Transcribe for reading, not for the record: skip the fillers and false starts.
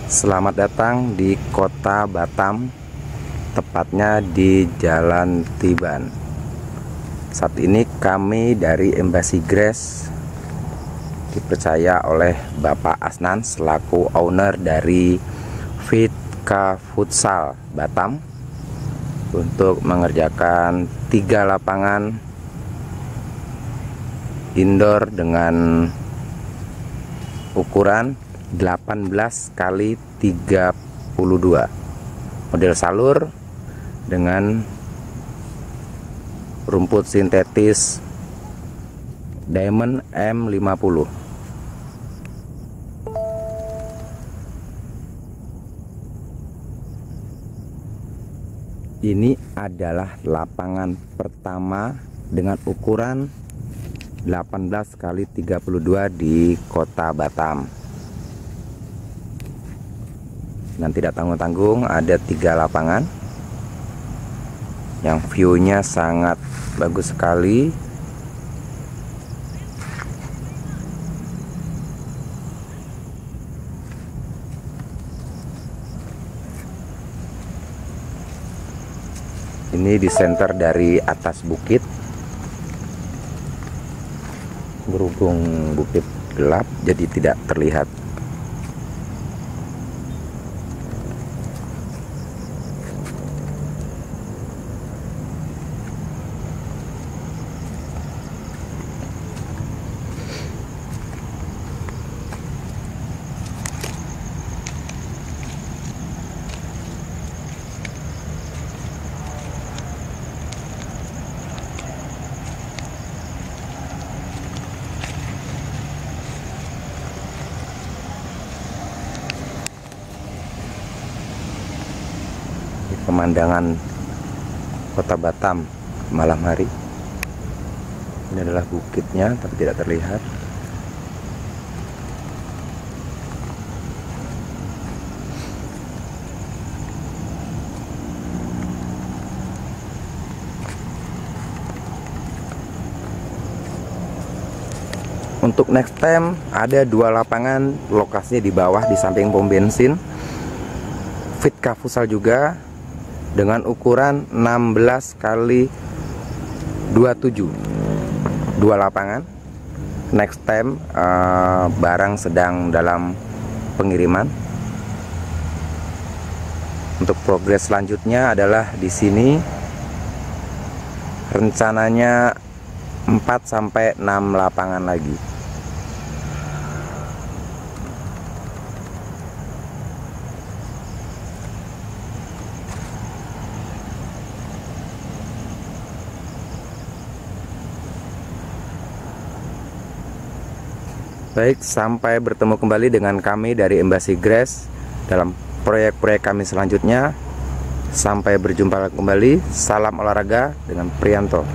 Selamat datang di kota Batam, tepatnya di Jalan Tiban. Saat ini kami dari Embassy Grace dipercaya oleh Bapak Asnan selaku owner dari Fitka Futsal Batam untuk mengerjakan 3 lapangan indoor dengan ukuran 18 kali 32 model salur dengan rumput sintetis Diamond M50. Ini adalah lapangan pertama dengan ukuran 18 kali 32 di kota Batam. Dan tidak tanggung-tanggung, ada 3 lapangan yang view-nya sangat bagus sekali. Ini di center dari atas bukit. Berhubung bukit gelap jadi tidak terlihat. Pemandangan kota Batam malam hari. Ini adalah bukitnya tapi tidak terlihat. Untuk next time ada 2 lapangan, lokasinya di bawah di samping pom bensin. Fitka Futsal juga dengan ukuran 16 kali 27, 2 lapangan. Next time barang sedang dalam pengiriman. Untuk progres selanjutnya adalah di sini rencananya 4 sampai 6 lapangan lagi. Baik, sampai bertemu kembali dengan kami dari Embassy Grace dalam proyek-proyek kami selanjutnya. Sampai berjumpa kembali. Salam olahraga dengan Prianto.